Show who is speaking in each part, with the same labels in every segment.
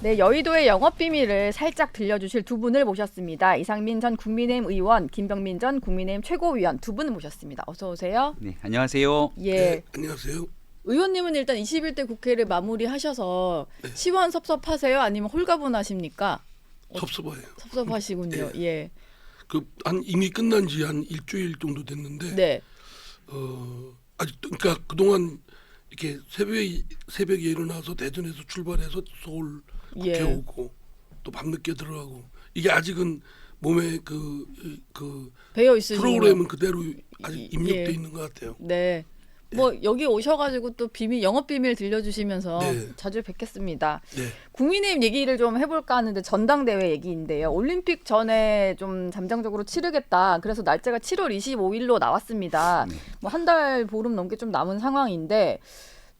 Speaker 1: 네, 여의도의 영업 비밀을 살짝 들려주실 두 분을 모셨습니다. 이상민 전 국민의힘 의원, 김병민 전 국민의힘 최고위원 두 분을 모셨습니다. 어서 오세요.
Speaker 2: 네, 안녕하세요.
Speaker 1: 예.
Speaker 3: 네, 안녕하세요.
Speaker 1: 의원님은 일단 21대 국회를 마무리하셔서
Speaker 3: 네.
Speaker 1: 시원섭섭하세요? 아니면 홀가분하십니까?
Speaker 3: 섭섭해요.
Speaker 1: 섭섭하시군요.
Speaker 3: 네.
Speaker 1: 예.
Speaker 3: 이미 끝난 지 한 일주일 정도 됐는데
Speaker 1: 네.
Speaker 3: 아직 그러니까 그동안 이렇게 새벽에 일어나서 대전에서 출발해서 서울 국회
Speaker 1: 예.
Speaker 3: 오고 또 밤늦게 들어가고 이게 아직은 몸에
Speaker 1: 배어 있으시군요.
Speaker 3: 프로그램은 그대로 아직
Speaker 1: 예.
Speaker 3: 입력돼 있는 것 같아요.
Speaker 1: 네. 뭐 여기 오셔가지고 또 영업 비밀 들려주시면서
Speaker 3: 네.
Speaker 1: 자주 뵙겠습니다.
Speaker 3: 네.
Speaker 1: 국민의힘 얘기를 좀 해볼까 하는데 전당대회 얘기인데요. 올림픽 전에 좀 잠정적으로 치르겠다. 그래서 날짜가 7월 25일로 나왔습니다.
Speaker 2: 네.
Speaker 1: 뭐 한 달 보름 넘게 좀 남은 상황인데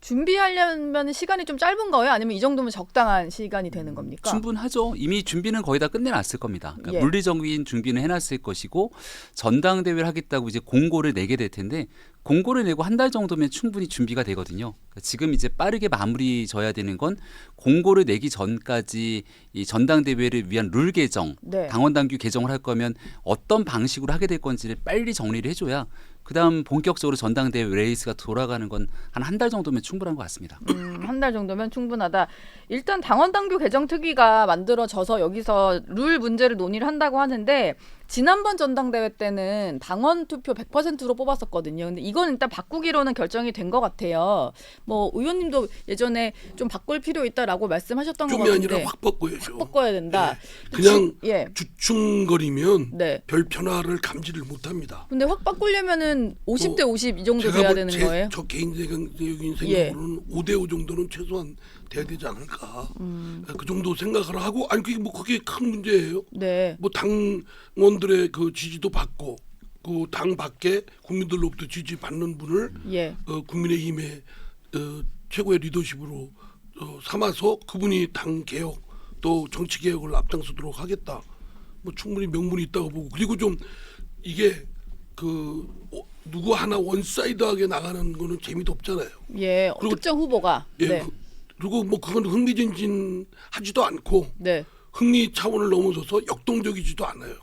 Speaker 1: 준비하려면 시간이 좀 짧은 거예요? 아니면 이 정도면 적당한 시간이 되는 겁니까?
Speaker 2: 충분하죠. 이미 준비는 거의 다 끝내놨을 겁니다. 그러니까
Speaker 1: 예.
Speaker 2: 물리적인 준비는 해놨을 것이고 전당대회를 하겠다고 이제 공고를 내게 될 텐데 공고를 내고 한 달 정도면 충분히 준비가 되거든요. 그러니까 지금 이제 빠르게 마무리 져야 되는 건 공고를 내기 전까지 이 전당대회를 위한 룰 개정,
Speaker 1: 네.
Speaker 2: 당원당규 개정을 할 거면 어떤 방식으로 하게 될 건지를 빨리 정리를 해줘야 그다음 본격적으로 전당대회 레이스가 돌아가는 건 한 달 정도면 충분한 것 같습니다.
Speaker 1: 한 달 정도면 충분하다. 일단 당원당규 개정 특위가 만들어져서 여기서 룰 문제를 논의를 한다고 하는데 지난번 전당대회 때는 당원 투표 100%로 뽑았었거든요. 근데 이건 일단 바꾸기로는 결정이 된 것 같아요. 뭐 의원님도 예전에 좀 바꿀 필요 있다라고 말씀하셨던 것
Speaker 3: 좀이
Speaker 1: 같은데
Speaker 3: 아니라 확 바꿔야죠.
Speaker 1: 바꿔야 된다.
Speaker 3: 그냥
Speaker 1: 예.
Speaker 3: 주춤거리면
Speaker 1: 네.
Speaker 3: 별 변화를 감지를 못합니다.
Speaker 1: 근데 확 바꾸려면은 50대 50 이 정도
Speaker 3: 제가
Speaker 1: 돼야
Speaker 3: 뭐
Speaker 1: 되는 거예요?
Speaker 3: 저 개인적인
Speaker 1: 예.
Speaker 3: 생각으로는 5대5 정도는 최소한 돼야 되지 않을까. 그 정도 생각을 하고 아니 그게 큰 문제예요.
Speaker 1: 네.
Speaker 3: 뭐 당원들의 그 지지도 받고 그 당 밖에 국민들로부터 지지 받는 분을
Speaker 1: 예.
Speaker 3: 국민의힘의 최고의 리더십으로 삼아서 그분이 당 개혁 또 정치 개혁을 앞장서도록 하겠다. 뭐 충분히 명분이 있다고 보고 그리고 좀 이게 누구 하나 원사이드하게 나가는 거는 재미도 없잖아요.
Speaker 1: 예.
Speaker 3: 그리고-
Speaker 1: 특정 후보가
Speaker 3: 예.
Speaker 1: 네.
Speaker 3: 그리고 뭐 그건 흥미진진하지도 않고
Speaker 1: 네.
Speaker 3: 흥미 차원을 넘어서서 역동적이지도 않아요.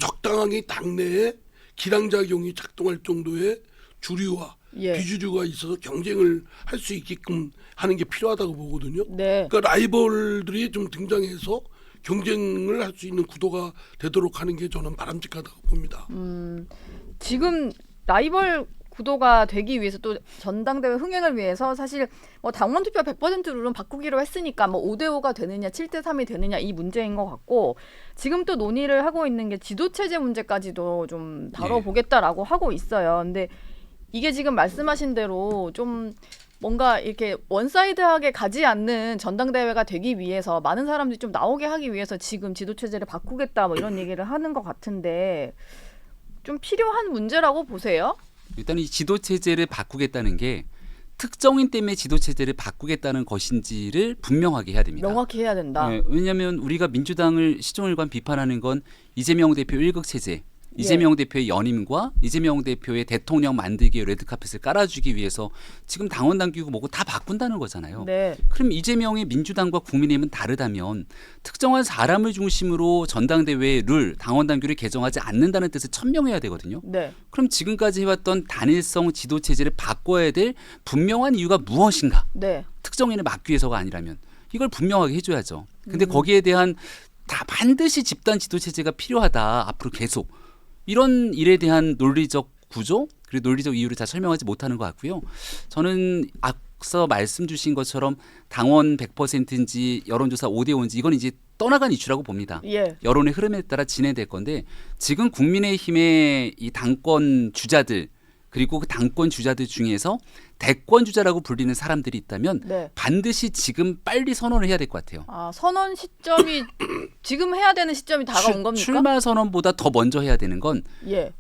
Speaker 3: 적당하게 당내에 기량작용이 작동할 정도의 주류와
Speaker 1: 예.
Speaker 3: 비주류가 있어서 경쟁을 할 수 있게끔 하는 게 필요하다고 보거든요.
Speaker 1: 네.
Speaker 3: 그러니까 라이벌들이 좀 등장해서 경쟁을 할 수 있는 구도가 되도록 하는 게 저는 바람직하다고 봅니다.
Speaker 1: 지금 라이벌 구도가 되기 위해서 또 전당대회 흥행을 위해서 사실 뭐 당원 투표 100% 룰은 바꾸기로 했으니까 뭐 5대5가 되느냐 7대3이 되느냐 이 문제인 것 같고 지금 또 논의를 하고 있는 게 지도체제 문제까지도 좀 다뤄보겠다라고 하고 있어요. 근데 이게 지금 말씀하신 대로 좀 뭔가 이렇게 원사이드하게 가지 않는 전당대회가 되기 위해서 많은 사람들이 좀 나오게 하기 위해서 지금 지도체제를 바꾸겠다 뭐 이런 얘기를 하는 것 같은데 좀 필요한 문제라고 보세요?
Speaker 2: 일단 이 지도 체제를 바꾸겠다는 게 특정인 때문에 지도 체제를 바꾸겠다는 것인지를 분명하게 해야 됩니다.
Speaker 1: 명확히 해야 된다.
Speaker 2: 왜냐하면 우리가 민주당을 시종일관 비판하는 건 이재명 대표 1극 체제, 이재명 대표의 연임과 이재명 대표의 대통령 만들기의 레드카펫을 깔아주기 위해서 지금 당원 당규고 뭐고 다 바꾼다는 거잖아요.
Speaker 1: 네.
Speaker 2: 그럼 이재명의 민주당과 국민의힘은 다르다면 특정한 사람을 중심으로 전당대회의 룰, 당원 당규를 개정하지 않는다는 뜻을 천명해야 되거든요.
Speaker 1: 네.
Speaker 2: 그럼 지금까지 해왔던 단일성 지도 체제를 바꿔야 될 분명한 이유가 무엇인가?
Speaker 1: 네.
Speaker 2: 특정인을 막기 위해서가 아니라면 이걸 분명하게 해줘야죠. 근데 거기에 대한 다 반드시 집단 지도 체제가 필요하다. 앞으로 계속 이런 일에 대한 논리적 구조 그리고 논리적 이유를 다 설명하지 못하는 것 같고요. 저는 앞서 말씀 주신 것처럼 당원 100%인지 여론조사 5대5인지 이건 이제 떠나간 이슈라고 봅니다.
Speaker 1: 예.
Speaker 2: 여론의 흐름에 따라 진행될 건데 지금 국민의힘의 이 당권 주자들 그리고 그 당권 주자들 중에서 대권 주자라고 불리는 사람들이 있다면
Speaker 1: 네.
Speaker 2: 반드시 지금 빨리 선언을 해야 될 것 같아요.
Speaker 1: 아, 선언 시점이 지금 해야 되는 시점이 다가온 겁니까?
Speaker 2: 출마 선언보다 더 먼저 해야 되는 건
Speaker 1: 예.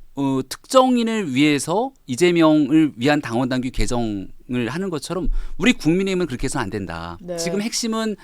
Speaker 2: 특정인을 위해서 이재명을 위한 당원 당규 개정을 하는 것처럼 우리 국민의힘은 그렇게 해서는 안 된다.
Speaker 1: 네.
Speaker 2: 지금 핵심은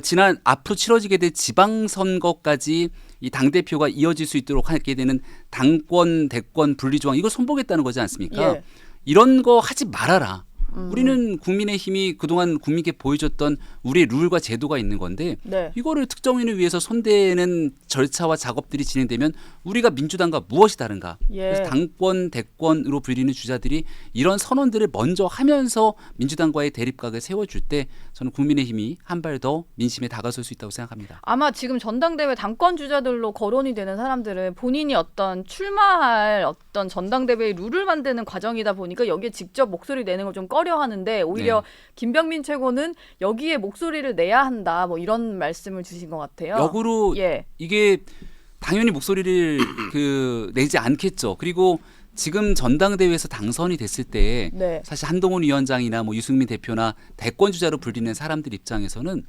Speaker 2: 지난 앞으로 치러지게 될 지방선거까지 이 당대표가 이어질 수 있도록 하게 되는 당권 대권 분리 조항 이걸 손보겠다는 거지 않습니까?
Speaker 1: 예.
Speaker 2: 이런 거 하지 말아라. 우리는 국민의힘이 그동안 국민께 보여줬던 우리의 룰과 제도가 있는 건데
Speaker 1: 네.
Speaker 2: 이거를 특정인을 위해서 손대는 절차와 작업들이 진행되면 우리가 민주당과 무엇이 다른가?
Speaker 1: 예.
Speaker 2: 그래서 당권, 대권으로 불리는 주자들이 이런 선언들을 먼저 하면서 민주당과의 대립각을 세워줄 때 저는 국민의힘이 한 발 더 민심에 다가설 수 있다고 생각합니다.
Speaker 1: 아마 지금 전당대회 당권 주자들로 거론이 되는 사람들은 본인이 어떤 출마할 어떤 전당대회의 룰을 만드는 과정이다 보니까 여기에 직접 목소리 내는 걸 좀 꺼려하는데 오히려 김병민 최고는 여기에 목소리를 내야 한다 뭐 이런 말씀을 주신 것 같아요.
Speaker 2: 역으로
Speaker 1: 예.
Speaker 2: 이게 당연히 목소리를 내지 않겠죠. 그리고 지금 전당대회에서 당선이 됐을 때
Speaker 1: 네.
Speaker 2: 사실 한동훈 위원장이나 뭐 유승민 대표나 대권 주자로 불리는 사람들 입장에서는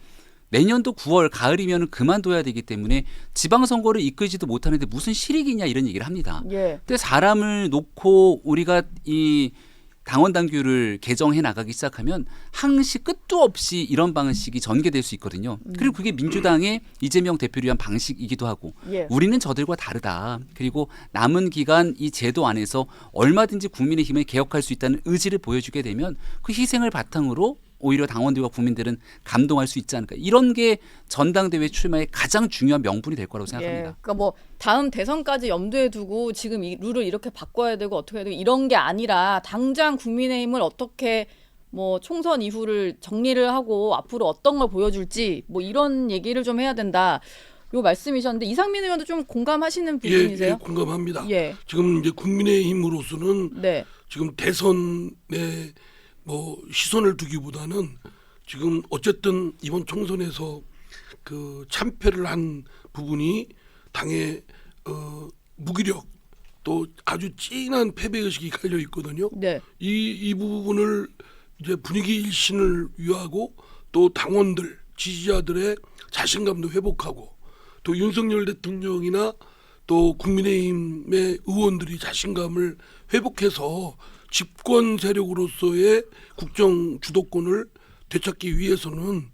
Speaker 2: 내년도 9월 가을이면 그만둬야 되기 때문에 지방선거를 이끌지도 못하는데 무슨 실익이냐 이런 얘기를 합니다.
Speaker 1: 예.
Speaker 2: 근데 사람을 놓고 우리가 이 당원 당규를 개정해 나가기 시작하면 항시 끝도 없이 이런 방식이 전개될 수 있거든요. 그리고 그게 민주당의 이재명 대표를 위한 방식이기도 하고
Speaker 1: 예.
Speaker 2: 우리는 저들과 다르다. 그리고 남은 기간 이 제도 안에서 얼마든지 국민의힘을 개혁할 수 있다는 의지를 보여주게 되면 그 희생을 바탕으로 오히려 당원들과 국민들은 감동할 수 있지 않을까. 이런 게 전당대회 출마의 가장 중요한 명분이 될 거라고 생각합니다.
Speaker 1: 예. 그러니까 뭐 다음 대선까지 염두에 두고 지금 이 룰을 이렇게 바꿔야 되고 어떻게 해야 되고 이런 게 아니라 당장 국민의힘을 어떻게 뭐 총선 이후를 정리를 하고 앞으로 어떤 걸 보여줄지 뭐 이런 얘기를 좀 해야 된다. 요 말씀이셨는데 이상민 의원도 좀 공감하시는 부분이세요?
Speaker 3: 예, 공감합니다.
Speaker 1: 예.
Speaker 3: 지금 이제 국민의힘으로서는
Speaker 1: 네.
Speaker 3: 지금 대선에 뭐 시선을 두기보다는 지금 어쨌든 이번 총선에서 그 참패를 한 부분이 당의 무기력 또 아주 진한 패배 의식이 깔려 있거든요.
Speaker 1: 네.
Speaker 3: 이 부분을 이제 분위기 일신을 위하고 또 당원들 지지자들의 자신감도 회복하고 또 윤석열 대통령이나 또 국민의힘의 의원들이 자신감을 회복해서 집권 세력으로서의 국정 주도권을 되찾기 위해서는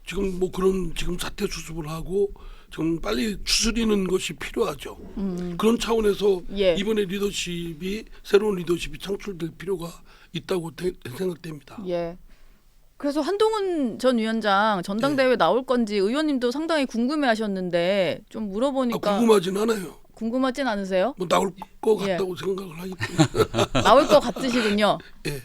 Speaker 3: 지금 뭐 그런 지금 사태 수습을 하고 지금 빨리 추스리는 것이 필요하죠. 그런 차원에서
Speaker 1: 예.
Speaker 3: 이번에 새로운 리더십이 창출될 필요가 있다고 생각됩니다.
Speaker 1: 예. 그래서 한동훈 전 위원장 전당대회 나올 건지 의원님도 상당히 궁금해하셨는데 좀 물어보니까
Speaker 3: 궁금하진 않아요.
Speaker 1: 궁금하진 않으세요?
Speaker 3: 뭐 나올 것
Speaker 1: 예.
Speaker 3: 같다고 생각을 하기 때문에.
Speaker 1: 나올 것 같으시군요.
Speaker 3: 예.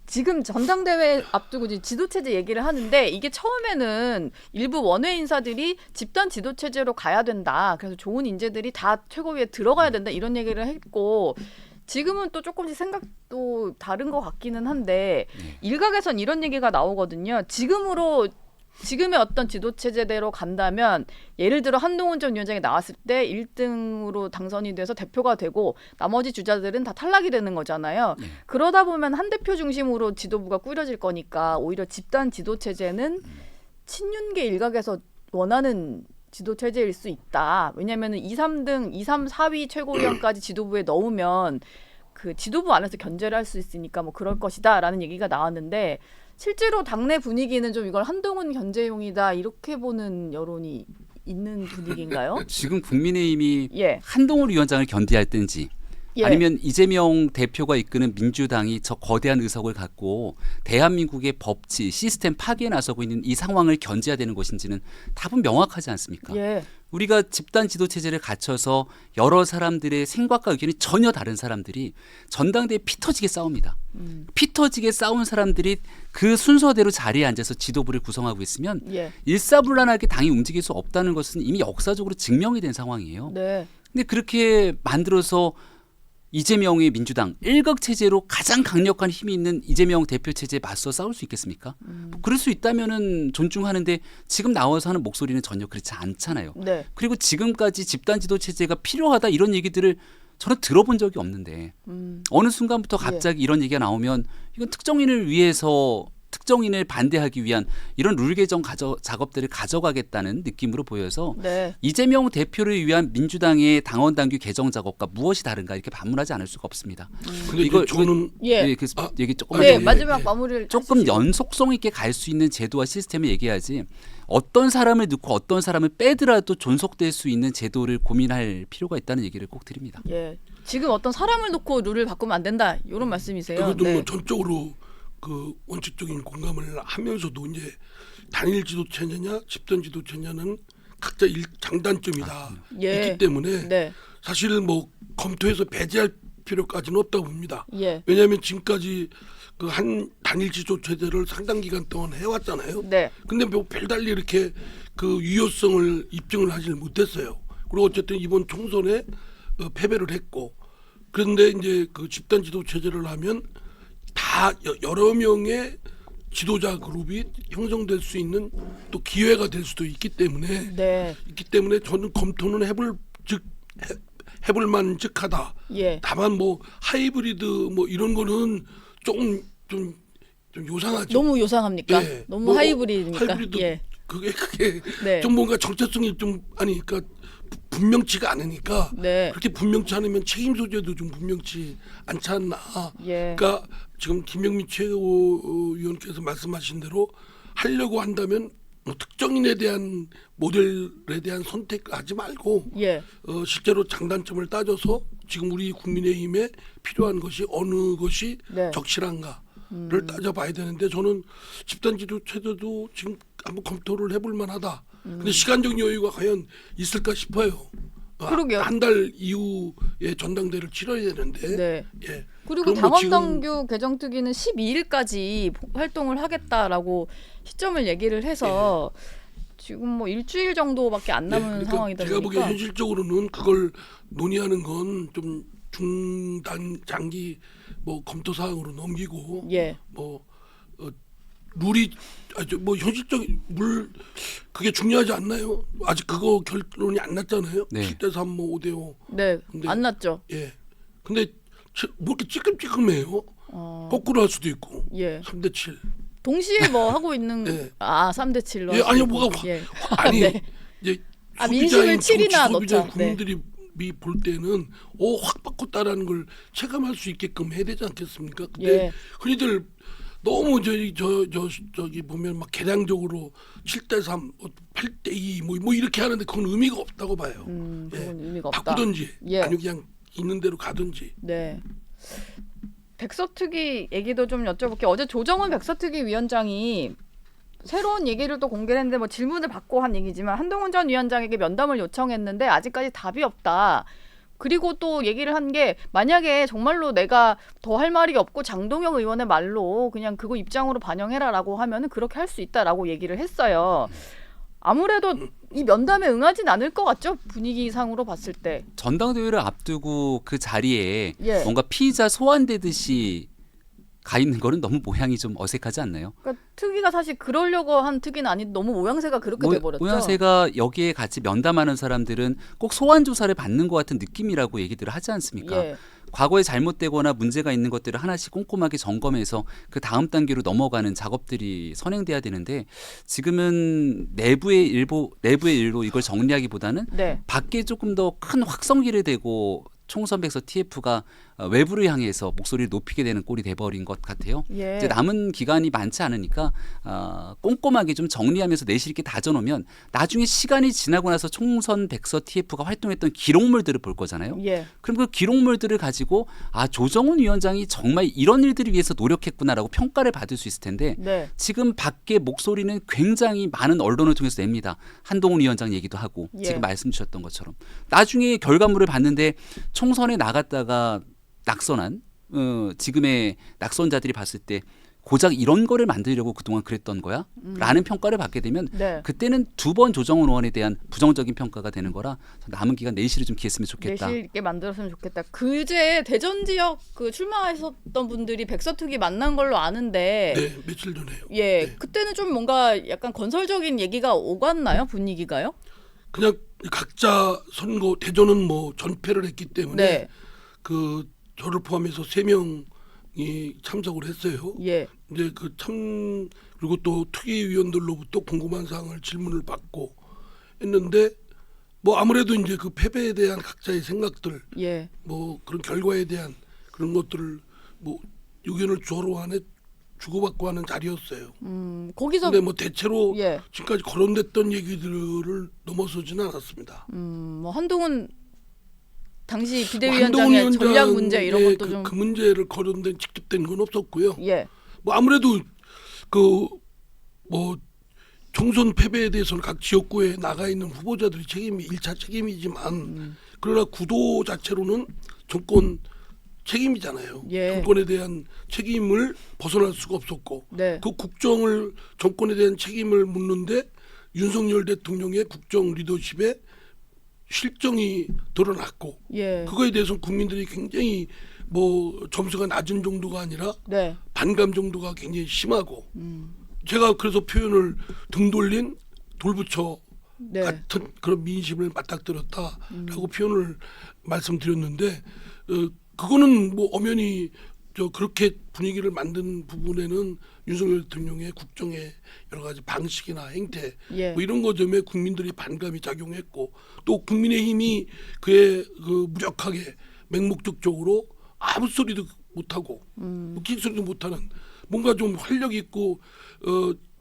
Speaker 1: 지금 전당대회 앞두고 이제 지도체제 얘기를 하는데 이게 처음에는 일부 원외 인사들이 집단 지도체제로 가야 된다. 그래서 좋은 인재들이 다 최고위에 들어가야 된다. 이런 얘기를 했고 지금은 또 조금씩 생각도 다른 것 같기는 한데 일각에선 이런 얘기가 나오거든요. 지금의 어떤 지도체제대로 간다면 예를 들어 한동훈 전 위원장이 나왔을 때 1등으로 당선이 돼서 대표가 되고 나머지 주자들은 다 탈락이 되는 거잖아요. 그러다 보면 한 대표 중심으로 지도부가 꾸려질 거니까 오히려 집단 지도체제는 친윤계 일각에서 원하는 지도체제일 수 있다. 왜냐하면 2, 3등, 2, 3, 4위 최고위원까지 지도부에 넣으면 그 지도부 안에서 견제를 할 수 있으니까 뭐 그럴 것이다라는 얘기가 나왔는데 실제로 당내 분위기는 좀 이걸 한동훈 견제용이다 이렇게 보는 여론이 있는 분위기인가요?
Speaker 2: 지금 국민의힘이
Speaker 1: 예.
Speaker 2: 한동훈 위원장을 견제할 때인지
Speaker 1: 예.
Speaker 2: 아니면 이재명 대표가 이끄는 민주당이 저 거대한 의석을 갖고 대한민국의 법치, 시스템 파괴에 나서고 있는 이 상황을 견제해야 되는 것인지는 답은 명확하지 않습니까?
Speaker 1: 예.
Speaker 2: 우리가 집단 지도 체제를 갖춰서 여러 사람들의 생각과 의견이 전혀 다른 사람들이 전당대회에 피 터지게 싸웁니다. 피 터지게 싸운 사람들이 그 순서대로 자리에 앉아서 지도부를 구성하고 있으면
Speaker 1: 예.
Speaker 2: 일사불란하게 당이 움직일 수 없다는 것은 이미 역사적으로 증명이 된 상황이에요.
Speaker 1: 네.
Speaker 2: 근데 그렇게 만들어서 이재명의 민주당 일각 체제로 가장 강력한 힘이 있는 이재명 대표 체제에 맞서 싸울 수 있겠습니까? 뭐 그럴 수 있다면은 존중하는데 지금 나와서 하는 목소리는 전혀 그렇지 않잖아요.
Speaker 1: 네.
Speaker 2: 그리고 지금까지 집단 지도 체제가 필요하다 이런 얘기들을 저는 들어본 적이 없는데 어느 순간부터 갑자기 이런 얘기가 나오면 이건 특정인을 위해서 특정인을 반대하기 위한 이런 룰 개정 작업들을 가져가겠다는 느낌으로 보여서
Speaker 1: 네.
Speaker 2: 이재명 대표를 위한 민주당의 당원 당규 개정 작업과 무엇이 다른가 이렇게 반문하지 않을 수가 없습니다.
Speaker 3: 근데 이거 저는
Speaker 1: 예.
Speaker 2: 그 얘기 조금
Speaker 1: 네,
Speaker 3: 예,
Speaker 1: 마지막
Speaker 3: 예.
Speaker 1: 마무리를
Speaker 2: 조금
Speaker 1: 하시죠.
Speaker 2: 연속성 있게 갈 수 있는 제도와 시스템을 얘기하지 어떤 사람을 넣고 어떤 사람을 빼더라도 존속될 수 있는 제도를 고민할 필요가 있다는 얘기를 꼭 드립니다.
Speaker 1: 예. 지금 어떤 사람을 놓고 룰을 바꾸면 안 된다. 이런 말씀이세요.
Speaker 3: 그것도
Speaker 1: 네.
Speaker 3: 뭐 전적으로 그 원칙적인 공감을 하면서도 이제 단일 지도체제냐 집단 지도체제냐는 각자 장단점이다
Speaker 1: 예.
Speaker 3: 있기 때문에
Speaker 1: 네.
Speaker 3: 사실 뭐 검토해서 배제할 필요까지는 없다고 봅니다.
Speaker 1: 예.
Speaker 3: 왜냐하면 지금까지 그 한 단일 지도체제를 상당 기간 동안 해왔잖아요.
Speaker 1: 네.
Speaker 3: 근데 뭐 별달리 이렇게 그 유효성을 입증을 하지를 못했어요. 그리고 어쨌든 이번 총선에 패배를 했고, 그런데 이제 그 집단 지도 체제를 하면 다 여러 명의 지도자 그룹이 형성될 수 있는 또 기회가 될 수도 있기 때문에
Speaker 1: 네.
Speaker 3: 저는 검토는 해볼 만즉하다.
Speaker 1: 예.
Speaker 3: 다만 뭐 하이브리드 뭐 이런 거는 좀 요상하죠.
Speaker 1: 너무 요상합니까?
Speaker 3: 예.
Speaker 1: 너무
Speaker 3: 뭐
Speaker 1: 하이브리드니까.
Speaker 3: 하이브리드
Speaker 1: 예.
Speaker 3: 그게
Speaker 1: 네.
Speaker 3: 좀 뭔가 정체성이 좀 아니니까 분명치가 않으니까
Speaker 1: 네.
Speaker 3: 그렇게 분명치 않으면 책임 소재도 좀 분명치 않지 않나.
Speaker 1: 예.
Speaker 3: 그러니까 지금 김영민 최고위원께서 말씀하신 대로 하려고 한다면 뭐 특정인에 대한 모델에 대한 선택하지 말고
Speaker 1: 예.
Speaker 3: 실제로 장단점을 따져서 지금 우리 국민의힘에 필요한 것이 어느 것이
Speaker 1: 네.
Speaker 3: 적실한가를 따져봐야 되는데 저는 집단지도 체제도 지금 한번 검토를 해볼 만하다. 근데 시간적 여유가 과연 있을까 싶어요.
Speaker 1: 그러게요.
Speaker 3: 한 달 이후에 전당대회를 치러야 되는데.
Speaker 1: 네.
Speaker 3: 예.
Speaker 1: 그리고
Speaker 3: 그럼 뭐 지금-
Speaker 1: 당원당규 개정특위는 12일까지 활동을 하겠다라고 시점을 얘기를 해서 지금 뭐 일주일 정도밖에 안 남은
Speaker 3: 그러니까
Speaker 1: 상황이다
Speaker 3: 제가 보기에
Speaker 1: 보니까
Speaker 3: 현실적으로는 그걸 논의하는 건 좀 중단 장기 뭐 검토 사항으로 넘기고
Speaker 1: 예.
Speaker 3: 뭐 룰이 뭐 현실적인 그게 중요하지 않나요? 아직 그거 결론이 안 났잖아요.
Speaker 2: 네.
Speaker 3: 7대3 뭐 5대5.
Speaker 1: 네.
Speaker 3: 근데-
Speaker 1: 안 났죠.
Speaker 3: 예. 근데 뭐 이렇게 찌끔찌끔해요. 거꾸로 할 수도 있고.
Speaker 1: 예.
Speaker 3: 3대7.
Speaker 1: 동시에 뭐 하고 있는
Speaker 3: 예.
Speaker 1: 3대 7로.
Speaker 3: 예, 아니 뭐가
Speaker 1: 네.
Speaker 3: 아니 이제
Speaker 1: 민심을
Speaker 3: 소비자인
Speaker 1: 7이나
Speaker 3: 소비자
Speaker 1: 넣자. 네.
Speaker 3: 국민들이 볼 때는 확 바꿨다라는 걸 체감할 수 있게끔 해야 되지 않겠습니까? 근데
Speaker 1: 예.
Speaker 3: 흔히들 너무 저기 보면 막 개량적으로 7대3, 8대2 뭐 이렇게 하는데 그건 의미가 없다고 봐요.
Speaker 1: 그건 의미가 없다.
Speaker 3: 바꾸든지
Speaker 1: 예.
Speaker 3: 아니면 그냥 있는 대로 가든지.
Speaker 1: 네. 백서특위 얘기도 좀 여쭤볼게요. 어제 조정은 백서특위 위원장이 새로운 얘기를 또 공개를 했는데 뭐 질문을 받고 한 얘기지만 한동훈 전 위원장에게 면담을 요청했는데 아직까지 답이 없다. 그리고 또 얘기를 한 게 만약에 정말로 내가 더 할 말이 없고 장동영 의원의 말로 그냥 그거 입장으로 반영해라라고 하면은 그렇게 할 수 있다라고 얘기를 했어요. 아무래도 이 면담에 응하진 않을 것 같죠? 분위기상으로 봤을 때.
Speaker 2: 전당대회를 앞두고 그 자리에
Speaker 1: 예.
Speaker 2: 뭔가 피의자 소환되듯이 가 있는 거는 너무 모양이 좀 어색하지 않나요?
Speaker 1: 그러니까 특위가 사실 그러려고 한 특위는 아닌데 너무 모양새가 그렇게 돼버렸죠.
Speaker 2: 모양새가 여기에 같이 면담하는 사람들은 꼭 소환 조사를 받는 것 같은 느낌이라고 얘기들을 하지 않습니까?
Speaker 1: 예.
Speaker 2: 과거에 잘못되거나 문제가 있는 것들을 하나씩 꼼꼼하게 점검해서 그 다음 단계로 넘어가는 작업들이 선행돼야 되는데 지금은 내부의 일로 이걸 정리하기보다는
Speaker 1: 네.
Speaker 2: 밖에 조금 더 큰 확성기를 대고 총선 백서 TF가 외부를 향해서 목소리를 높이게 되는 꼴이 돼버린 것 같아요.
Speaker 1: 예.
Speaker 2: 이제 남은 기간이 많지 않으니까 꼼꼼하게 좀 정리하면서 내실 있게 다져놓으면 나중에 시간이 지나고 나서 총선 백서 TF가 활동했던 기록물들을 볼 거잖아요.
Speaker 1: 예.
Speaker 2: 그럼 그 기록물들을 가지고 조정훈 위원장이 정말 이런 일들을 위해서 노력했구나라고 평가를 받을 수 있을 텐데
Speaker 1: 네.
Speaker 2: 지금 밖에 목소리는 굉장히 많은 언론을 통해서 냅니다. 한동훈 위원장 얘기도 하고
Speaker 1: 예.
Speaker 2: 지금 말씀 주셨던 것처럼 나중에 결과물을 봤는데 총선에 나갔다가 낙선한 지금의 낙선자들이 봤을 때 고작 이런 거를 만들려고 그동안 그랬던 거야? 라는 평가를 받게 되면
Speaker 1: 네.
Speaker 2: 그때는 두 번 조정훈 의원에 대한 부정적인 평가가 되는 거라 남은 기간 내실을 좀 기했으면 좋겠다.
Speaker 1: 내실 있게 만들었으면 좋겠다. 그제 대전 지역 그 출마하셨던 분들이 백서특위 만난 걸로 아는데
Speaker 3: 네, 며칠 전에요.
Speaker 1: 예,
Speaker 3: 네.
Speaker 1: 그때는 좀 뭔가 약간 건설적인 얘기가 오갔나요? 분위기가요?
Speaker 3: 그냥 각자 선거 대전은 뭐 전패를 했기 때문에
Speaker 1: 네.
Speaker 3: 그 저를 포함해서 3명이 참석을 했어요.
Speaker 1: 예.
Speaker 3: 이제 그리고 또 특위위원들로부터 궁금한 사항을 질문을 받고 했는데 뭐 아무래도 이제 그 패배에 대한 각자의 생각들
Speaker 1: 예.
Speaker 3: 뭐 그런 결과에 대한 그런 것들을 뭐 의견을 주고받고 하는 자리였어요.
Speaker 1: 거기서
Speaker 3: 근데 뭐 대체로
Speaker 1: 예.
Speaker 3: 지금까지 거론됐던 얘기들을 넘어서지는 않았습니다.
Speaker 1: 뭐 한동훈 당시
Speaker 3: 한동훈
Speaker 1: 비대위원장의 전략 문제 이런
Speaker 3: 위원장의
Speaker 1: 것도 좀
Speaker 3: 그 문제를 거론된 직접된 건 없었고요.
Speaker 1: 예.
Speaker 3: 뭐 아무래도 그 뭐 총선 패배에 대해서는 각 지역구에 나가 있는 후보자들이 책임이 1차 책임이지만 그러나 구도 자체로는 정권 책임이잖아요.
Speaker 1: 예.
Speaker 3: 정권에 대한 책임을 벗어날 수가 없었고
Speaker 1: 네.
Speaker 3: 그 국정을 정권에 대한 책임을 묻는데 윤석열 대통령의 국정 리더십에 실정이 드러났고
Speaker 1: 예.
Speaker 3: 그거에 대해서는 국민들이 굉장히 뭐 점수가 낮은 정도가 아니라
Speaker 1: 네.
Speaker 3: 반감 정도가 굉장히 심하고 제가 그래서 표현을 등 돌린 돌부처
Speaker 1: 네.
Speaker 3: 같은 그런 민심을 맞닥뜨렸다라고 표현을 말씀드렸는데 그거는 뭐 엄연히 저 그렇게 분위기를 만든 부분에는 윤석열 대통령의 국정의 여러 가지 방식이나 행태
Speaker 1: 예.
Speaker 3: 뭐 이런 것 때문에 국민들이 반감이 작용했고 또 국민의힘이 그에 그 무력하게 맹목적적으로 아무 소리도 못하고 웃긴 소리도 못하는 뭔가 좀 활력 있고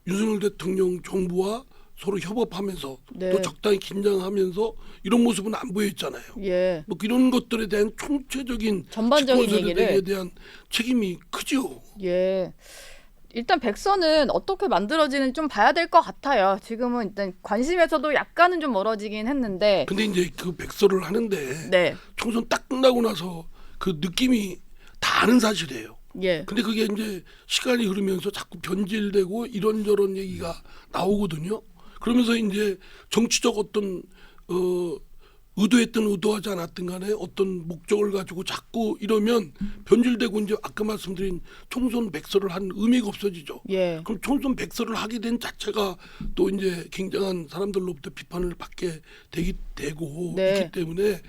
Speaker 3: 윤석열 대통령 정부와 서로 협업하면서
Speaker 1: 네.
Speaker 3: 또 적당히 긴장하면서 이런 모습은 안 보였잖아요.
Speaker 1: 예.
Speaker 3: 뭐 이런 것들에 대한 총체적인
Speaker 1: 전반적인
Speaker 3: 집권 세력에
Speaker 1: 얘기를.
Speaker 3: 대한 책임이 크죠.
Speaker 1: 예. 일단 백서는 어떻게 만들어지는지 좀 봐야 될 것 같아요. 지금은 일단 관심에서도 약간은 좀 멀어지긴 했는데.
Speaker 3: 근데 이제 그 백서를 하는데
Speaker 1: 네.
Speaker 3: 총선 딱 끝나고 나서 그 느낌이 다 아는 사실이에요.
Speaker 1: 예.
Speaker 3: 근데 그게 이제 시간이 흐르면서 자꾸 변질되고 이런저런 얘기가 나오거든요. 그러면서 이제 정치적 어떤 의도했든 의도하지 않았든 간에 어떤 목적을 가지고 자꾸 이러면 변질되고 이제 아까 말씀드린 총선 백서를 한 의미가 없어지죠.
Speaker 1: 예.
Speaker 3: 그럼 총선 백서를 하게 된 자체가 또 이제 굉장한 사람들로부터 비판을 받게 되고
Speaker 1: 네.
Speaker 3: 있기 때문에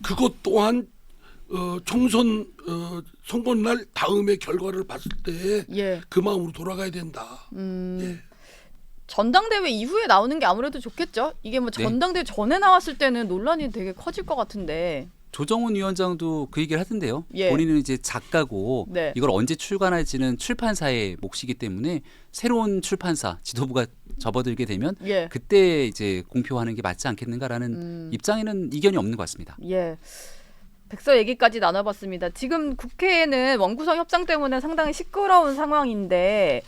Speaker 3: 그것 또한 총선 선거날 다음에 결과를 봤을 때 그
Speaker 1: 예.
Speaker 3: 마음으로 돌아가야 된다. 예.
Speaker 1: 전당대회 이후에 나오는 게 아무래도 좋겠죠. 이게 뭐
Speaker 2: 네.
Speaker 1: 전당대회 전에 나왔을 때는 논란이 되게 커질 것 같은데.
Speaker 2: 조정훈 위원장도 그 얘기를 하던데요.
Speaker 1: 예.
Speaker 2: 본인은 이제 작가고
Speaker 1: 네.
Speaker 2: 이걸 언제 출간할지는 출판사의 몫이기 때문에 새로운 출판사 지도부가 접어들게 되면
Speaker 1: 예.
Speaker 2: 그때 이제 공표하는 게 맞지 않겠는가라는 입장에는 이견이 없는 것 같습니다.
Speaker 1: 예. 백서 얘기까지 나눠봤습니다. 지금 국회에는 원구성 협상 때문에 상당히 시끄러운 상황인데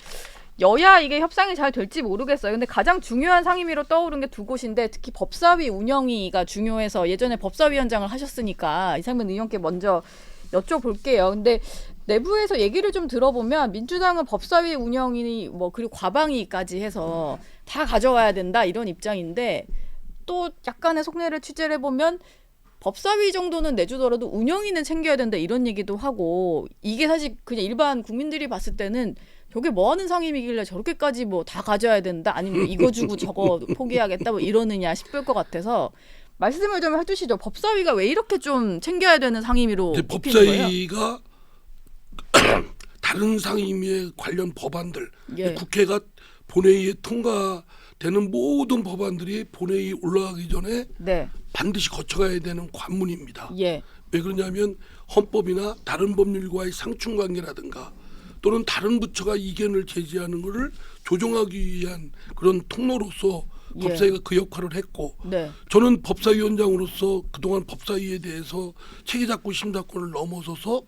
Speaker 1: 여야 이게 협상이 잘 될지 모르겠어요. 근데 가장 중요한 상임위로 떠오른 게 두 곳인데 특히 법사위 운영위가 중요해서 예전에 법사위원장을 하셨으니까 이상민 의원께 먼저 여쭤볼게요. 근데 내부에서 얘기를 좀 들어보면 민주당은 법사위 운영위 뭐 그리고 과방위까지 해서 다 가져와야 된다 이런 입장인데 또 약간의 속내를 취재를 해보면 법사위 정도는 내주더라도 운영위는 챙겨야 된다 이런 얘기도 하고 이게 사실 그냥 일반 국민들이 봤을 때는 저게 뭐 하는 상임이길래 저렇게까지 뭐 다 가져야 된다 아니면 이거 주고 저거 포기하겠다 뭐 이러느냐 싶을 것 같아서 말씀을 좀 해주시죠. 법사위가 왜 이렇게 좀 챙겨야 되는 상임위로
Speaker 3: 이제
Speaker 1: 꼽히는 거예요?
Speaker 3: 법사위가 다른 상임위의 관련 법안들
Speaker 1: 예.
Speaker 3: 국회가 본회의에 통과되는 모든 법안들이 본회의 올라가기 전에
Speaker 1: 네.
Speaker 3: 반드시 거쳐가야 되는 관문입니다.
Speaker 1: 예.
Speaker 3: 왜 그러냐면 헌법이나 다른 법률과의 상충관계라든가 또는 다른 부처가 이견을 제기하는 것을 조정하기 위한 그런 통로로서
Speaker 1: 예.
Speaker 3: 법사위가 그 역할을 했고
Speaker 1: 네.
Speaker 3: 저는 법사위원장으로서 그동안 법사위에 대해서 체계작구 심사권을 넘어서서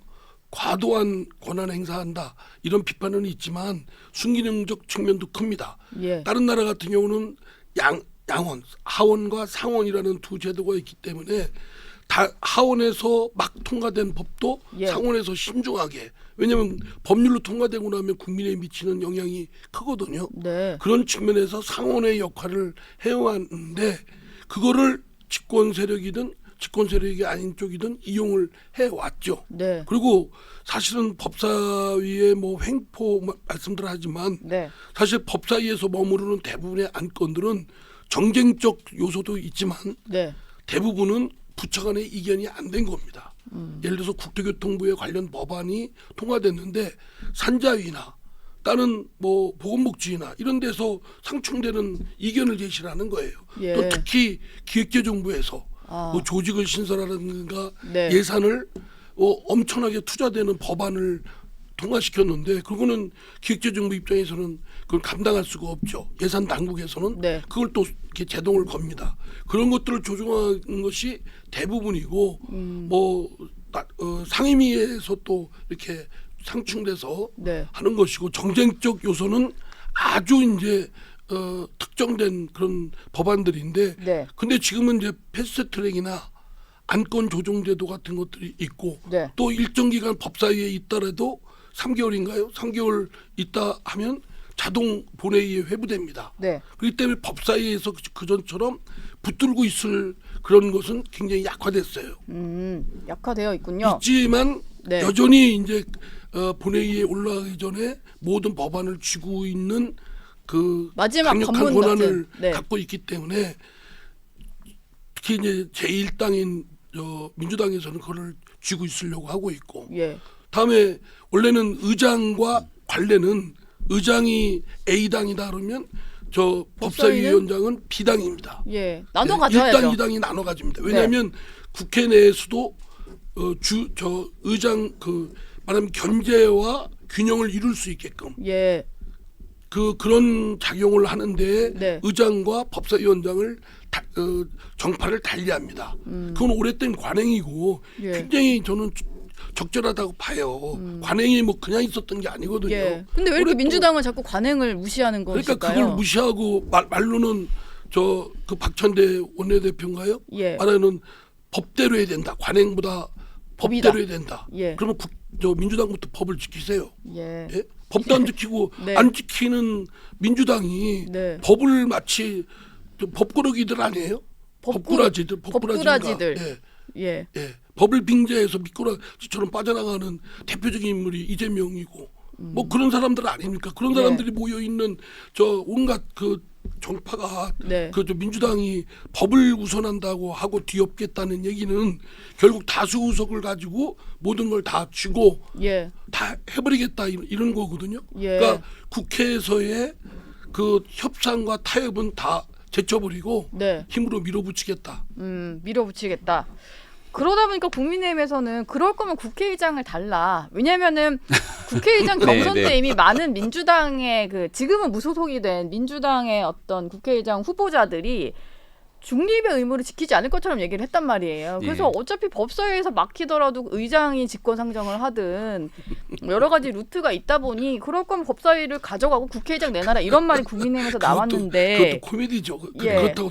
Speaker 3: 과도한 권한 행사한다 이런 비판은 있지만 순기능적 측면도 큽니다.
Speaker 1: 예.
Speaker 3: 다른 나라 같은 경우는 양원, 하원과 상원이라는 두 제도가 있기 때문에 하원에서 막 통과된 법도
Speaker 1: 예.
Speaker 3: 상원에서 신중하게 왜냐하면 법률로 통과되고 나면 국민에 미치는 영향이 크거든요.
Speaker 1: 네.
Speaker 3: 그런 측면에서 상원의 역할을 해왔는데 그거를 집권 세력이든 집권 세력이 아닌 쪽이든 이용을 해왔죠.
Speaker 1: 네.
Speaker 3: 그리고 사실은 법사위의 뭐 횡포 말씀들 하지만
Speaker 1: 네.
Speaker 3: 사실 법사위에서 머무르는 대부분의 안건들은 정쟁적 요소도 있지만
Speaker 1: 네.
Speaker 3: 대부분은 부처 간의 이견이 안 된 겁니다. 예를 들어서 국토교통부의 관련 법안이 통과됐는데 산자위나 다른 뭐 보건복지나 이런 데서 상충되는 이견을 제시하는 거예요.
Speaker 1: 예.
Speaker 3: 또 특히 기획재정부에서
Speaker 1: 아.
Speaker 3: 뭐 조직을 신설하든가
Speaker 1: 네.
Speaker 3: 예산을 엄청나게 투자되는 법안을 통과시켰는데 그거는 기획재정부 입장에서는 그걸 감당할 수가 없죠. 예산 당국에서는
Speaker 1: 네.
Speaker 3: 그걸 또 이렇게 제동을 겁니다. 그런 것들을 조정하는 것이 대부분이고 뭐 상임위에서 또 이렇게 상충돼서
Speaker 1: 네.
Speaker 3: 하는 것이고 정쟁적 요소는 아주 이제 특정된 그런 법안들인데
Speaker 1: 네.
Speaker 3: 근데 지금은 이제 패스트트랙이나 안건 조정제도 같은 것들이 있고
Speaker 1: 네.
Speaker 3: 또 일정 기간 법사위에 있더라도 3개월인가요? 3개월 있다 하면 자동 본회의에 회부됩니다.
Speaker 1: 네.
Speaker 3: 그렇기 때문에 법사위에서 그전처럼 붙들고 있을 그런 것은 굉장히 약화됐어요.
Speaker 1: 약화되어 있군요.
Speaker 3: 있지만
Speaker 1: 네.
Speaker 3: 여전히 이제 본회의에 올라가기 전에 모든 법안을 쥐고 있는 그
Speaker 1: 마지막
Speaker 3: 강력한
Speaker 1: 관문
Speaker 3: 권한을
Speaker 1: 같은, 네.
Speaker 3: 갖고 있기 때문에 특히 이제 제1당인 민주당에서는 그걸 쥐고 있으려고 하고 있고
Speaker 1: 예.
Speaker 3: 다음에 원래는 의장과 관례는 의장이 A당이다 그러면 저 법사위원장은 B당입니다.
Speaker 1: 예. 나눠 가져야죠.
Speaker 3: 1당, 2당이 나눠 가집니다. 왜냐하면 국회 내에서도 의장 말하면 견제와 균형을 이룰 수 있게끔
Speaker 1: 예.
Speaker 3: 그런 작용을 하는데
Speaker 1: 네.
Speaker 3: 의장과 법사위원장을 정파를 달리합니다. 그건 오랫된 관행이고
Speaker 1: 예.
Speaker 3: 굉장히 저는 적절하다고 봐요. 관행이 뭐 그냥 있었던 게 아니거든요.
Speaker 1: 예. 근데 왜 이렇게
Speaker 3: 오랫동안
Speaker 1: 민주당은 자꾸 관행을 무시하는
Speaker 3: 그러니까
Speaker 1: 것일까요?
Speaker 3: 그걸 무시하고 말로는 그 박찬대 원내대표인가요?
Speaker 1: 예.
Speaker 3: 말하는 법대로 해야 된다. 관행보다
Speaker 1: 법이다.
Speaker 3: 법대로 해야 된다.
Speaker 1: 예.
Speaker 3: 그러면 민주당부터 법을 지키세요.
Speaker 1: 예.
Speaker 3: 예? 법도 안 지키고
Speaker 1: 네.
Speaker 3: 안 지키는 민주당이
Speaker 1: 네.
Speaker 3: 법을 마치 법꾸러기들 아니에요? 법꾸라지들.
Speaker 1: 법꾸라지들. 예.
Speaker 3: 예. 법을 빙자해서 미꾸라지처럼 빠져나가는 대표적인 인물이 이재명이고 뭐 그런 사람들 아닙니까? 그런 사람들이 모여 있는 온갖 그 정파가
Speaker 1: 네.
Speaker 3: 저 민주당이 법을 우선한다고 하고 뒤엎겠다는 얘기는 결국 다수 의석을 가지고 모든 걸 다 쥐고
Speaker 1: 예.
Speaker 3: 다 해버리겠다 이런 거거든요.
Speaker 1: 예.
Speaker 3: 그러니까 국회에서의 그 협상과 타협은 다 제쳐버리고
Speaker 1: 네.
Speaker 3: 힘으로 밀어붙이겠다.
Speaker 1: 밀어붙이겠다. 그러다 보니까 국민의힘에서는 그럴 거면 국회의장을 달라. 왜냐면은 국회의장 경선
Speaker 2: 네,
Speaker 1: 때
Speaker 2: 네.
Speaker 1: 이미 많은 민주당의 지금은 무소속이 된 민주당의 어떤 국회의장 후보자들이 중립의 의무를 지키지 않을 것처럼 얘기를 했단 말이에요. 그래서
Speaker 2: 예.
Speaker 1: 어차피 법사위에서 막히더라도 의장이 직권상정을 하든 여러 가지 루트가 있다 보니 그럴 거면 법사위를 가져가고 국회의장 내놔라 이런 말이 국민의힘에서 나왔는데
Speaker 3: 그것도 코미디죠.
Speaker 1: 예.
Speaker 3: 그렇다고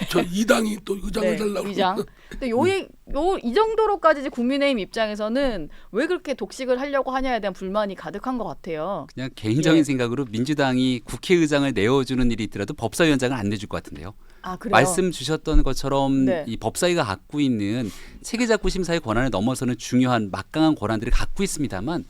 Speaker 3: 저 이당이 또 의장을
Speaker 1: 네,
Speaker 3: 달라고.
Speaker 1: 의장. 근데 이 정도로까지 이제 국민의힘 입장에서는 왜 그렇게 독식을 하려고 하냐에 대한 불만이 가득한 것 같아요.
Speaker 2: 그냥 개인적인
Speaker 1: 예.
Speaker 2: 생각으로 민주당이 국회의장을 내어주는 일이 있더라도 법사위원장을 안 내줄 것 같은데요.
Speaker 1: 아 그래요?
Speaker 2: 말씀 주셨던 것처럼
Speaker 1: 네.
Speaker 2: 이 법사위가 갖고 있는 체계작구 심사의 권한을 넘어서는 중요한 막강한 권한들을 갖고 있습니다만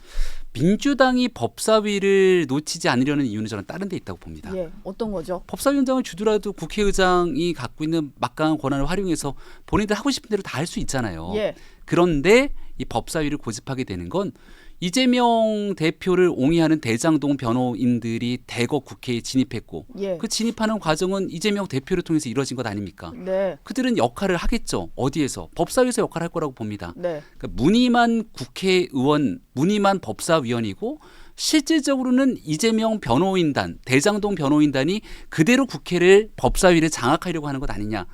Speaker 2: 민주당이 법사위를 놓치지 않으려는 이유는 저는 다른 데 있다고 봅니다.
Speaker 1: 예, 어떤 거죠?
Speaker 2: 법사위원장을 주더라도 국회의장이 갖고 있는 막강한 권한을 활용해서 본인들 하고 싶은 대로 다 할 수 있잖아요.
Speaker 1: 예.
Speaker 2: 그런데 이 법사위를 고집하게 되는 건 이재명 대표를 옹이하는 대장동 변호인들이 대거 국회에 진입했고
Speaker 1: 예.
Speaker 2: 그 진입하는 과정은 이재명 대표를 통해서 이루어진 것 아닙니까?
Speaker 1: 네.
Speaker 2: 그들은 역할을 하겠죠. 어디에서? 법사위에서 역할을 할 거라고 봅니다.
Speaker 1: 네.
Speaker 2: 그러니까 무늬만 국회의원, 무늬만 법사위원이고 실질적으로는 이재명 변호인단, 대장동 변호인단이 그대로 국회를 법사위를 장악하려고 하는 것 아니냐라는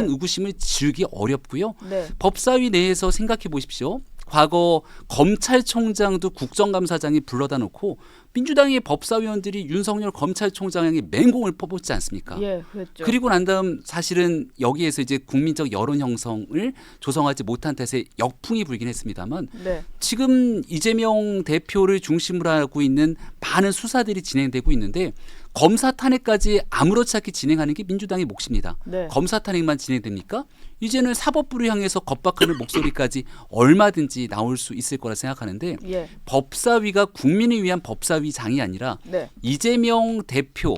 Speaker 1: 예.
Speaker 2: 의구심을 지우기 어렵고요.
Speaker 1: 네.
Speaker 2: 법사위 내에서 생각해 보십시오. 과거 검찰총장도 국정감사장이 불러다 놓고 민주당의 법사위원들이 윤석열 검찰총장에게 맹공을 퍼붓지 않습니까?
Speaker 1: 예, 그랬죠.
Speaker 2: 그리고 난 다음 사실은 여기에서 이제 국민적 여론 형성을 조성하지 못한 탓에 역풍이 불긴 했습니다만
Speaker 1: 네.
Speaker 2: 지금 이재명 대표를 중심으로 하고 있는 많은 수사들이 진행되고 있는데 검사 탄핵까지 아무렇지 않게 진행하는 게 민주당의 몫입니다.
Speaker 1: 네.
Speaker 2: 검사 탄핵만 진행됩니까? 이제는 사법부를 향해서 겁박하는 목소리까지 얼마든지 나올 수 있을 거라 생각하는데
Speaker 1: 예.
Speaker 2: 법사위가 국민을 위한 법사위장이 아니라
Speaker 1: 네.
Speaker 2: 이재명 대표,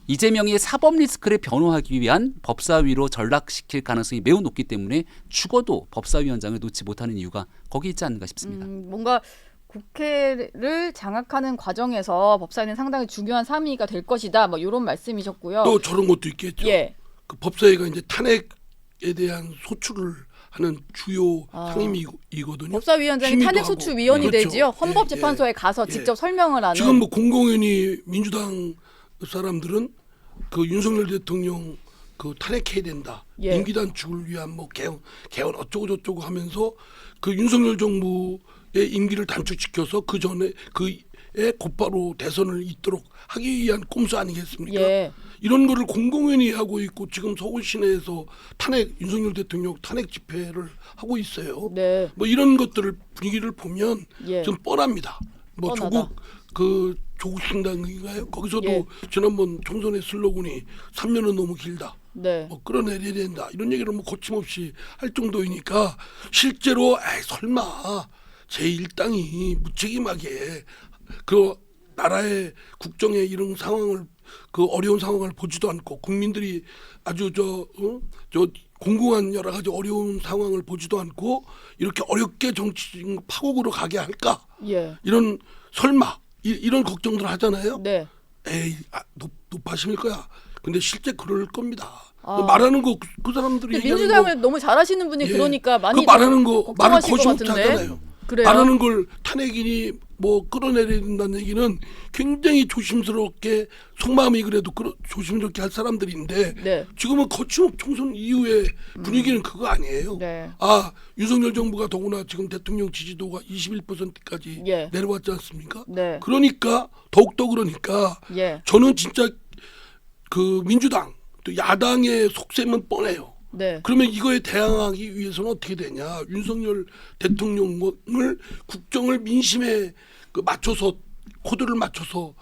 Speaker 2: 이재명의 사법 리스크를 변호하기 위한 법사위로 전락시킬 가능성이 매우 높기 때문에 죽어도 법사위원장을 놓지 못하는 이유가 거기 있지 않는가 싶습니다.
Speaker 1: 뭔가 국회를 장악하는 과정에서 법사위는 상당히 중요한 사미가 될 것이다. 뭐 이런 말씀이셨고요.
Speaker 3: 또 저런 것도 있겠죠.
Speaker 1: 예.
Speaker 3: 그 법사위가 이제 탄핵에 대한 소추를 하는 주요 상임이거든요.
Speaker 1: 법사위원장이
Speaker 3: 심의도
Speaker 1: 탄핵소추위원이
Speaker 3: 하고. 그렇죠.
Speaker 1: 되지요. 헌법재판소에 가서
Speaker 3: 예.
Speaker 1: 직접 설명을 하는.
Speaker 3: 지금 뭐 공공연히 민주당 사람들은 그 윤석열 대통령 그 탄핵해야 된다.
Speaker 1: 예.
Speaker 3: 임기 단축을 위한 뭐 개헌 어쩌고 저쩌고 하면서 그 윤석열 정부 임기를 단축시켜서 그 전에 그에 곧바로 대선을 잇도록 하기 위한 꼼수 아니겠습니까?
Speaker 1: 예.
Speaker 3: 이런 거를 공공연히 하고 있고 지금 서울 시내에서 윤석열 대통령 탄핵 집회를 하고 있어요.
Speaker 1: 네.
Speaker 3: 뭐 이런 것들을 분위기를 보면
Speaker 1: 예.
Speaker 3: 좀 뻔합니다. 뭐
Speaker 1: 뻔하다.
Speaker 3: 조국 신당인가요? 거기서도
Speaker 1: 예.
Speaker 3: 지난번 총선의 슬로건이 3년은 너무 길다.
Speaker 1: 네.
Speaker 3: 뭐 끌어내려야 된다. 이런 얘기를 뭐 거침없이 할 정도이니까 실제로 설마 제1당이 무책임하게 그 나라의 국정의 이런 상황을 그 어려운 상황을 보지도 않고 국민들이 아주 저 공공한 여러 가지 어려운 상황을 보지도 않고 이렇게 어렵게 정치적 파국으로 가게 할까?
Speaker 1: 예.
Speaker 3: 이런 설마 이런 걱정들 하잖아요.
Speaker 1: 네.
Speaker 3: 에이 높아심일 거야. 근데 실제 그럴 겁니다.
Speaker 1: 아.
Speaker 3: 말하는 거 그 사람들이
Speaker 1: 근데
Speaker 3: 얘기하는
Speaker 1: 민주당을 너무 잘하시는 분이
Speaker 3: 예.
Speaker 1: 그러니까 많이
Speaker 3: 그 말하는 거 말을
Speaker 1: 걱정하실 것
Speaker 3: 거침없이
Speaker 1: 같은데.
Speaker 3: 하잖아요.
Speaker 1: 그래요?
Speaker 3: 말하는 걸 탄핵이니 뭐 끌어내야 된다는 얘기는 굉장히 조심스럽게 속마음이 그래도 조심스럽게 할 사람들인데
Speaker 1: 네.
Speaker 3: 지금은 거침없이 총선 이후에 분위기는 그거 아니에요.
Speaker 1: 네.
Speaker 3: 아 윤석열 정부가 더구나 지금 대통령 지지도가 21%까지
Speaker 1: 예.
Speaker 3: 내려왔지 않습니까?
Speaker 1: 네.
Speaker 3: 그러니까 더욱더 그러니까
Speaker 1: 예.
Speaker 3: 저는 진짜 그 민주당 또 야당의 속셈은 뻔해요.
Speaker 1: 네.
Speaker 3: 그러면 이거에 대항하기 위해서는 어떻게 되냐? 윤석열 대통령을 국정을 민심에 맞춰서 코드를 맞춰서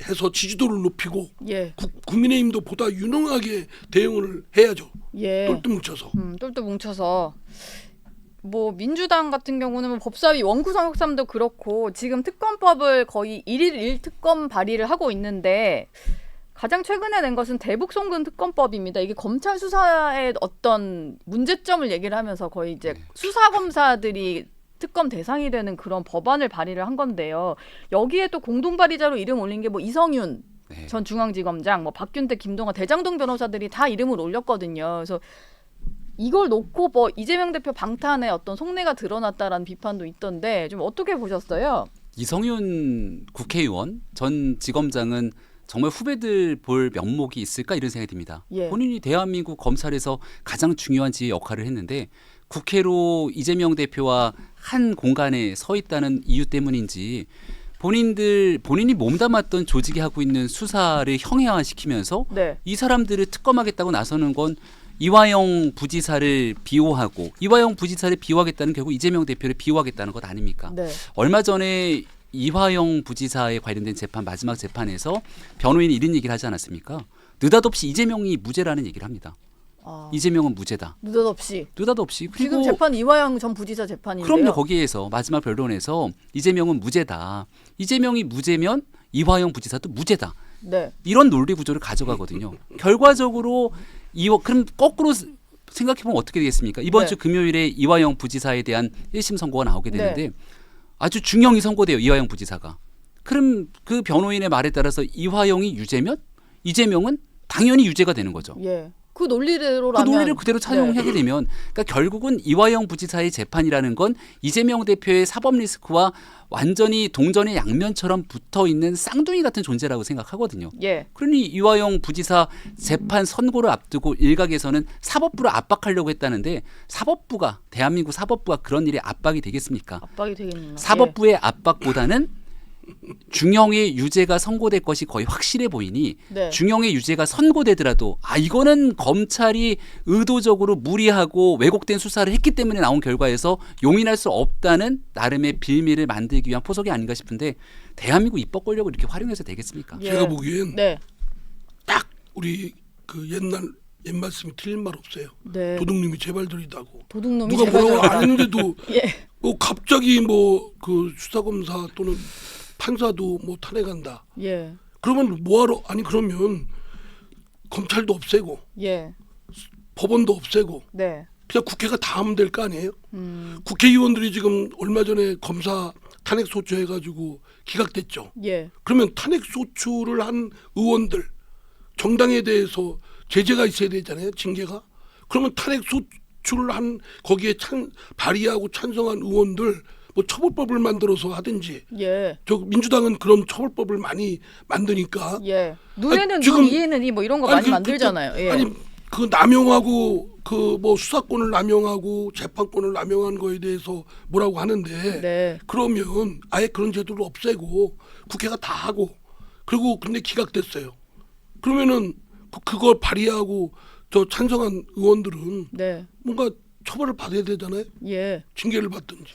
Speaker 3: 해서 지지도를 높이고
Speaker 1: 예.
Speaker 3: 국민의힘도 보다 유능하게 대응을 해야죠.
Speaker 1: 예.
Speaker 3: 똘똘 뭉쳐서.
Speaker 1: 똘똘 뭉쳐서 뭐 민주당 같은 경우는 뭐 법사위 원구성역삼도 그렇고 지금 특검법을 거의 1일 1특검 발의를 하고 있는데 가장 최근에 낸 것은 대북 송금 특검법입니다. 이게 검찰 수사의 어떤 문제점을 얘기를 하면서 거의 이제 수사 검사들이 특검 대상이 되는 그런 법안을 발의를 한 건데요. 여기에 또 공동 발의자로 이름 올린 게 뭐 이성윤
Speaker 2: 네.
Speaker 1: 전 중앙지검장, 뭐 박균태, 김동완, 대장동 변호사들이 다 이름을 올렸거든요. 그래서 이걸 놓고 뭐 이재명 대표 방탄에 어떤 속내가 드러났다라는 비판도 있던데 좀 어떻게 보셨어요?
Speaker 2: 이성윤 국회의원 전 지검장은 정말 후배들 볼 면목이 있을까 이런 생각이 듭니다.
Speaker 1: 예.
Speaker 2: 본인이 대한민국 검찰에서 가장 중요한 지휘 역할을 했는데 국회로 이재명 대표와 한 공간에 서 있다는 이유 때문인지 본인이 몸담았던 조직이 하고 있는 수사를 형해화시키면서
Speaker 1: 네.
Speaker 2: 이 사람들을 특검하겠다고 나서는 건 이화영 부지사를 비호하고 이화영 부지사를 비호하겠다는 결국 이재명 대표를 비호하겠다는 것 아닙니까?
Speaker 1: 네.
Speaker 2: 얼마 전에 이화영 부지사에 관련된 재판 마지막 재판에서 변호인이 이런 얘기를 하지 않았습니까? 느닷없이 이재명이 무죄라는 얘기를 합니다.
Speaker 1: 아,
Speaker 2: 이재명은 무죄다.
Speaker 1: 느닷없이
Speaker 2: 느닷없이
Speaker 1: 지금
Speaker 2: 그리고
Speaker 1: 재판 이화영 전 부지사 재판인데요.
Speaker 2: 그럼요. 거기에서 마지막 변론에서 이재명은 무죄다. 이재명이 무죄면 이화영 부지사도 무죄다.
Speaker 1: 네.
Speaker 2: 이런 논리 구조를 가져가거든요. 결과적으로 그럼 거꾸로 생각해 보면 어떻게 되겠습니까? 이번
Speaker 1: 네.
Speaker 2: 주 금요일에 이화영 부지사에 대한 1심 선고가 나오게 되는데 아주 중형이 선고돼요. 이화영 부지사가. 그럼 그 변호인의 말에 따라서 이화영이 유죄면 이재명은 당연히 유죄가 되는 거죠.
Speaker 1: 예. 그 논리대로라면
Speaker 2: 그 논리를 그대로
Speaker 1: 네.
Speaker 2: 찬용하게 되면 그러니까 결국은 이화영 부지사의 재판이라는 건 이재명 대표의 사법 리스크와 완전히 동전의 양면처럼 붙어 있는 쌍둥이 같은 존재라고 생각하거든요.
Speaker 1: 예.
Speaker 2: 그러니 이화영 부지사 재판 선고를 앞두고 일각에서는 사법부를 압박하려고 했다는데 사법부가 대한민국 사법부가 그런 일에 압박이 되겠습니까?
Speaker 1: 압박이 되겠네요.
Speaker 2: 사법부의 압박보다는 중형의 유죄가 선고될 것이 거의 확실해 보이니
Speaker 1: 네.
Speaker 2: 중형의 유죄가 선고되더라도 이거는 검찰이 의도적으로 무리하고 왜곡된 수사를 했기 때문에 나온 결과에서 용인할 수 없다는 나름의 빌미를 만들기 위한 포석이 아닌가 싶은데 대한민국 입법 권력을 이렇게 활용해서 되겠습니까?
Speaker 1: 예.
Speaker 3: 제가 보기엔
Speaker 1: 네.
Speaker 3: 딱 우리 그 옛 말씀이 틀린 말 없어요.
Speaker 1: 네.
Speaker 3: 도둑님이 제발들이다고.
Speaker 1: 도둑놈이
Speaker 3: 누가 뭐라고
Speaker 1: 제발
Speaker 3: 아는데도
Speaker 1: 예.
Speaker 3: 뭐 갑자기 뭐 그 수사검사 또는 판사도 뭐 탄핵한다.
Speaker 1: 예.
Speaker 3: 그러면 뭐하러 그러면 검찰도 없애고
Speaker 1: 예.
Speaker 3: 법원도 없애고
Speaker 1: 네.
Speaker 3: 그냥 국회가 다 하면 될 거 아니에요? 국회의원들이 지금 얼마 전에 검사 탄핵 소추해가지고 기각됐죠.
Speaker 1: 예.
Speaker 3: 그러면 탄핵 소추를 한 의원들 정당에 대해서 제재가 있어야 되잖아요. 징계가. 그러면 탄핵 소추를 한 거기에 발의하고 찬성한 의원들 뭐 처벌법을 만들어서 하든지.
Speaker 1: 예.
Speaker 3: 저 민주당은 그런 처벌법을 많이 만드니까.
Speaker 1: 예. 눈에는
Speaker 3: 지금-
Speaker 1: 눈, 이에는 이 뭐 이런 거 많이 만들잖아요. 예.
Speaker 3: 아니 그 남용하고 그 뭐 수사권을 남용하고 재판권을 남용한 거에 대해서 뭐라고 하는데
Speaker 1: 네.
Speaker 3: 그러면 아예 그런 제도를 없애고 국회가 다 하고 그리고 근데 기각됐어요. 그러면은 그걸 발의하고 저 찬성한 의원들은
Speaker 1: 네.
Speaker 3: 뭔가 처벌을 받아야 되잖아요.
Speaker 1: 예.
Speaker 3: 징계를 받든지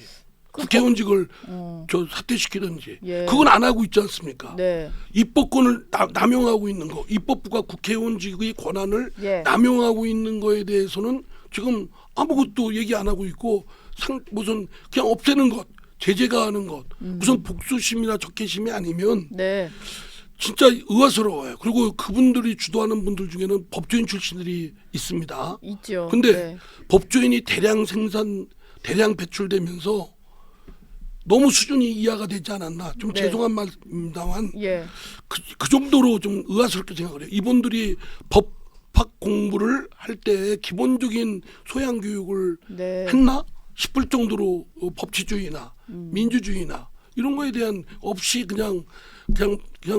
Speaker 3: 국회의원직을
Speaker 1: 어.
Speaker 3: 저 사퇴시키든지
Speaker 1: 예.
Speaker 3: 그건 안 하고 있지 않습니까?
Speaker 1: 네.
Speaker 3: 입법권을 남용하고 있는 거, 입법부가 국회의원직의 권한을
Speaker 1: 예.
Speaker 3: 남용하고 있는 거에 대해서는 지금 아무것도 얘기 안 하고 있고 무슨 그냥 없애는 것, 제재 가하는 것, 무슨 복수심이나 적개심이 아니면
Speaker 1: 네.
Speaker 3: 진짜 의아스러워요. 그리고 그분들이 주도하는 분들 중에는 법조인 출신들이 있습니다.
Speaker 1: 있죠.
Speaker 3: 근데
Speaker 1: 네. 법조인이
Speaker 3: 법조인이 대량 배출되면서 너무 수준이 이하가 되지 않았나. 좀
Speaker 1: 네.
Speaker 3: 죄송한 말입니다만
Speaker 1: 예.
Speaker 3: 그 정도로 좀 의아스럽게 생각을 해요. 이분들이 법학 공부를 할 때 기본적인 소양 교육을
Speaker 1: 네.
Speaker 3: 했나 싶을 정도로 법치주의나 민주주의나 이런 거에 대한 없이 그냥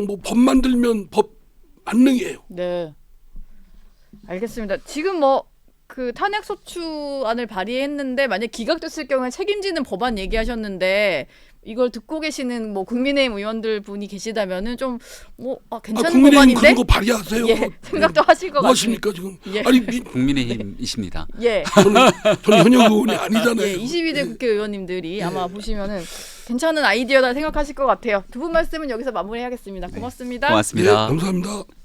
Speaker 3: 뭐 법 만들면 법 만능이에요.
Speaker 1: 네. 알겠습니다. 지금 뭐 그 탄핵 소추안을 발의했는데 만약 기각됐을 경우에 책임지는 법안 얘기하셨는데 이걸 듣고 계시는 뭐 국민의힘 의원들 분이 계시다면은 좀 뭐 괜찮은
Speaker 3: 국민의힘
Speaker 1: 법안인데
Speaker 3: 그런 거 발의하세요.
Speaker 1: 예, 생각도 하실 것
Speaker 3: 뭐
Speaker 1: 같아요.
Speaker 3: 하십니까 지금?
Speaker 1: 예.
Speaker 3: 아니
Speaker 2: 국민의힘이십니다.
Speaker 1: 예.
Speaker 3: 저는 현역 의원이 아니잖아요.
Speaker 1: 예, 22대
Speaker 3: 예.
Speaker 1: 국회의원님들이 아마 보시면은 괜찮은 아이디어다 생각하실 것 같아요. 두 분 말씀은 여기서 마무리하겠습니다. 고맙습니다.
Speaker 2: 고맙습니다.
Speaker 3: 네, 감사합니다.